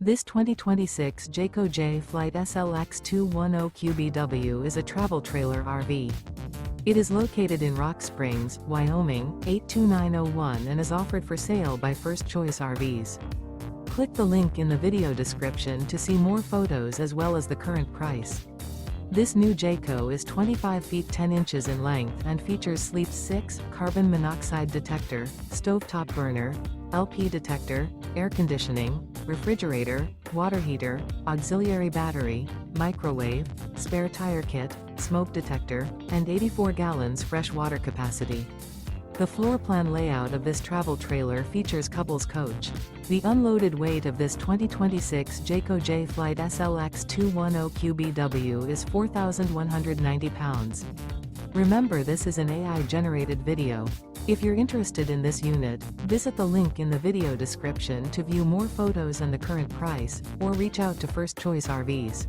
This 2026 Jayco J Flight SLX 210QBW is a travel trailer RV. It is located in Rock Springs, Wyoming, 82901 and is offered for sale by First Choice RVs. Click the link in the video description to see more photos as well as the current price. This new Jayco is 25 feet 10 inches in length and features Sleep 6, carbon monoxide detector, stovetop burner, LP detector, air conditioning, refrigerator, water heater, auxiliary battery, microwave, spare tire kit, smoke detector, and 84 gallons fresh water capacity. The floor plan layout of this travel trailer features couples coach. The unloaded weight of this 2026 Jayco J Flight SLX 210QBW is 4,190 pounds. Remember, this is an AI-generated video. If you're interested in this unit, visit the link in the video description to view more photos and the current price, or reach out to First Choice RVs.